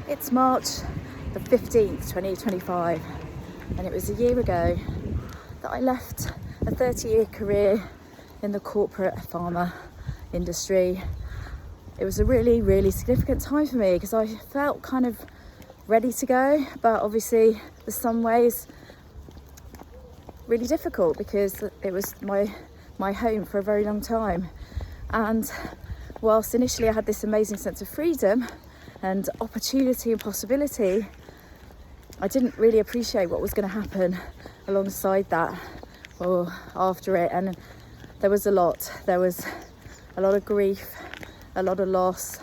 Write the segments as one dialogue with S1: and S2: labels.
S1: It's March the 15th, 2025, and it was a year ago that I left a 30-year career in the corporate pharma industry. It was a really, really significant time for me because I felt kind of ready to go, but obviously there's some ways really difficult because it was my home for a very long time. And whilst initially I had this amazing sense of freedom and opportunity and possibility, I didn't really appreciate what was going to happen alongside that or after it. And there was a lot. There was a lot of grief, a lot of loss,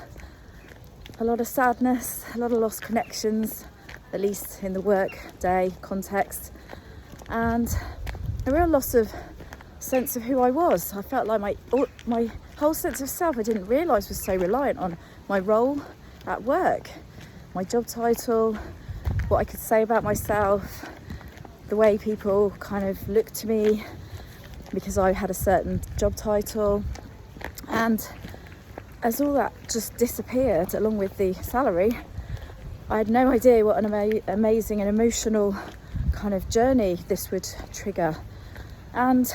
S1: a lot of sadness, a lot of lost connections, at least in the work day context, and a real loss of sense of who I was. I felt like my whole sense of self I didn't realise was so reliant on my role at work, my job title, what I could say about myself, the way people kind of looked to me because I had a certain job title. And as all that just disappeared along with the salary, I had no idea what an amazing and emotional kind of journey this would trigger. And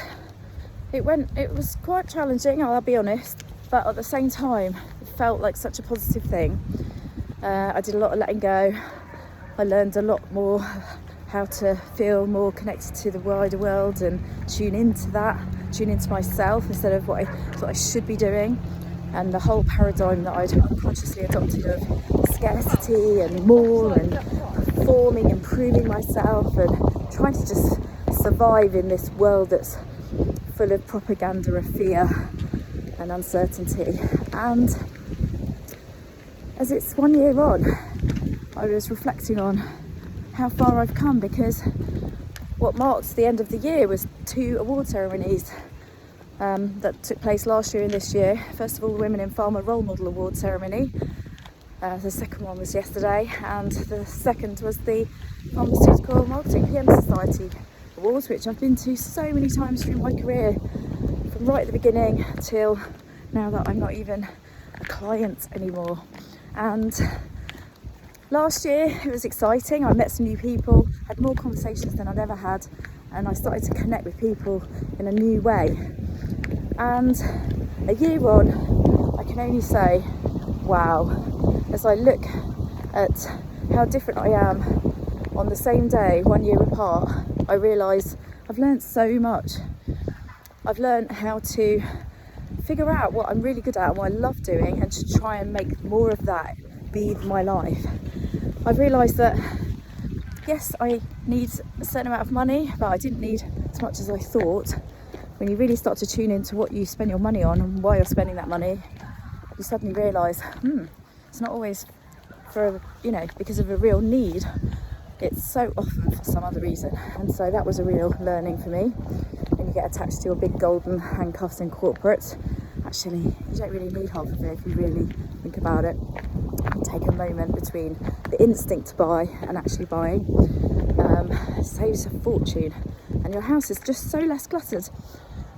S1: it was quite challenging, I'll be honest, but at the same time it felt like such a positive thing. I did a lot of letting go. I learned a lot more how to feel more connected to the wider world and tune into myself instead of what I thought I should be doing. And the whole paradigm that I'd unconsciously adopted of scarcity and more and performing and proving myself and trying to just survive in this world that's full of propaganda of fear and uncertainty. And as it's 1 year on, I was reflecting on how far I've come, because what marked the end of the year was 2 award ceremonies that took place last year and this year. First of all, the Women in Pharma Role Model Award ceremony. The second one was yesterday, and the second was the Pharmaceutical Marketing PM Society Awards, which I've been to so many times through my career, from right at the beginning till now that I'm not even a client anymore. And last year it was exciting. I met some new people, had more conversations than I'd ever had, and I started to connect with people in a new way. And a year on, I can only say, wow. As I look at how different I am on the same day, 1 year apart, I realise I've learned so much. I've learned how to figure out what I'm really good at and what I love doing, and to try and make more of that be my life. I've realised that, yes, I need a certain amount of money, but I didn't need as much as I thought. When you really start to tune into what you spend your money on and why you're spending that money, you suddenly realise, it's not always because of a real need. It's so often for some other reason. And so that was a real learning for me. When you get attached to your big golden handcuffs in corporate, actually you don't really need half of it if you really think about it. And take a moment between the instinct to buy and actually buying. Saves a fortune, and your house is just so less cluttered.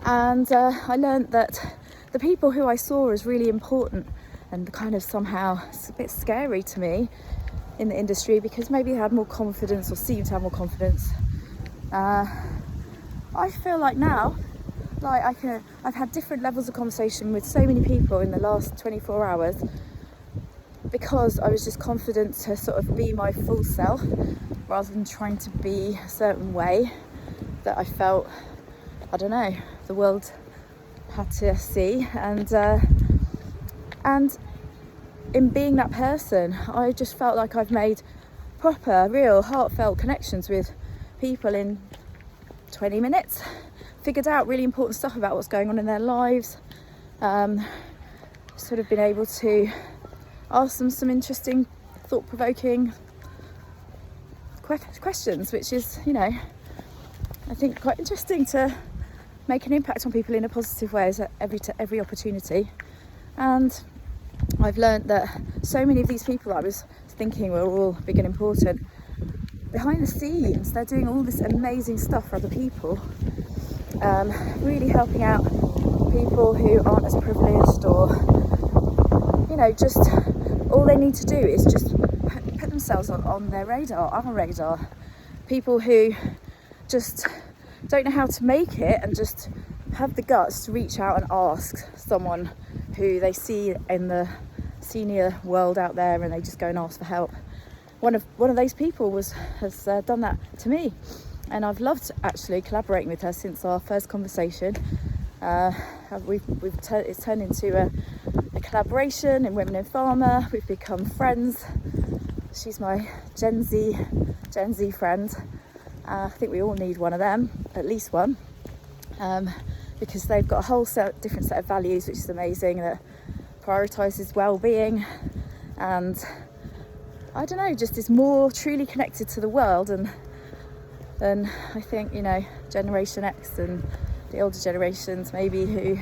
S1: And I learned that the people who I saw as really important and kind of somehow it's a bit scary to me in the industry, because maybe they had more confidence or seemed to have more confidence. I feel like now, I've had different levels of conversation with so many people in the last 24 hours because I was just confident to sort of be my full self rather than trying to be a certain way that I felt, I don't know, the world had to see. And in being that person, I just felt like I've made proper, real, heartfelt connections with people in 20 minutes, figured out really important stuff about what's going on in their lives, sort of been able to ask them some interesting, thought-provoking questions, which is, I think quite interesting to make an impact on people in a positive way at every opportunity. And I've learned that so many of these people I was thinking were all big and important, behind the scenes they're doing all this amazing stuff for other people, really helping out people who aren't as privileged, or just all they need to do is just put themselves on their radar, our radar. People who just don't know how to make it and just have the guts to reach out and ask someone who they see in the senior world out there, and they just go and ask for help. One of those people has done that to me, and I've loved actually collaborating with her since our first conversation. It's turned into a collaboration in Women in Pharma. We've become friends. She's my Gen Z friend. I think we all need one of them, at least one, because they've got a whole different set of values, which is amazing, that prioritises well-being, and I don't know, just is more truly connected to the world than I think, you know, Generation X and the older generations maybe, who,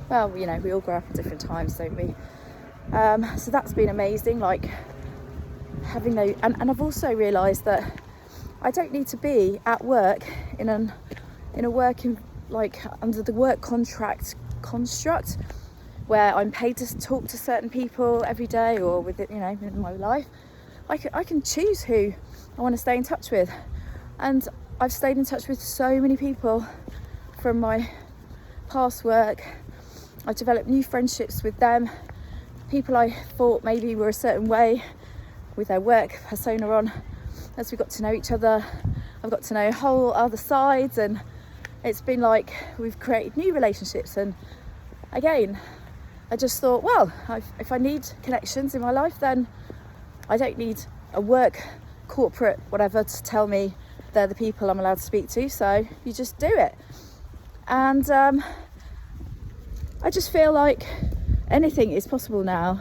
S1: well, you know, we all grow up at different times, don't we? So that's been amazing, like having those, and I've also realised that I don't need to be at work in a working, like under the work contract construct where I'm paid to talk to certain people every day or with it, you know, in my life. I can choose who I want to stay in touch with, and I've stayed in touch with so many people from my past work. I've developed new friendships with them, people I thought maybe were a certain way with their work persona on. As we got to know each other, I've got to know whole other sides, and it's been like we've created new relationships. And again, I just thought, well, if I need connections in my life, then I don't need a work, corporate, whatever, to tell me they're the people I'm allowed to speak to. So you just do it. And I just feel like anything is possible now.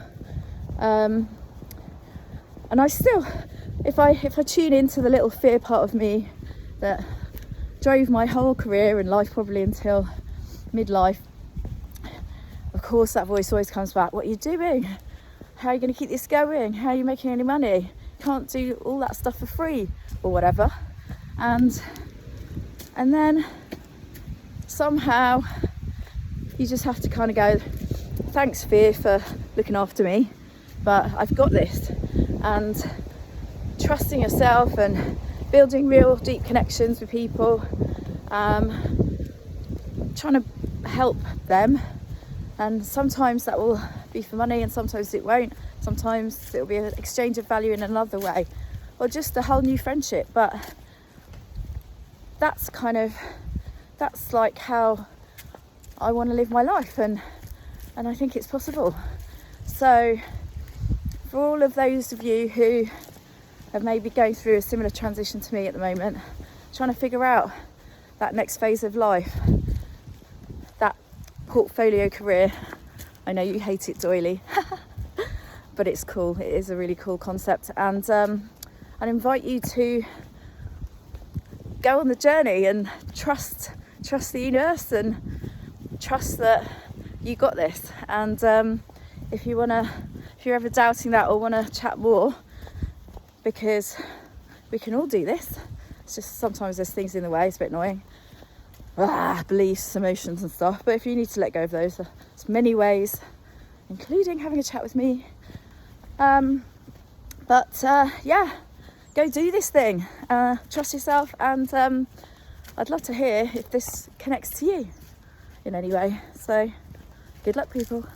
S1: And I still, if I tune into the little fear part of me that drove my whole career and life probably until midlife, of course that voice always comes back. What are you doing? How are you going to keep this going? How are you making any money? You can't do all that stuff for free or whatever. And then somehow you just have to kind of go, thanks fear for looking after me, but I've got this. And trusting yourself and building real deep connections with people, trying to help them. And sometimes that will be for money and sometimes it won't. Sometimes it'll be an exchange of value in another way, or just a whole new friendship. But that's like how I want to live my life, and I think it's possible. So for all of those of you who are maybe going through a similar transition to me at the moment, trying to figure out that next phase of life, that portfolio career. I know you hate it, doily, but it's cool. It is a really cool concept, and I'd invite you to go on the journey and trust the universe and trust that you got this. And if you're ever doubting that or want to chat more, because we can all do this, it's just sometimes there's things in the way. It's a bit annoying, beliefs, emotions and stuff, but if you need to let go of those, there's many ways, including having a chat with me. Yeah, go do this thing, trust yourself, and I'd love to hear if this connects to you in any way. So good luck, people.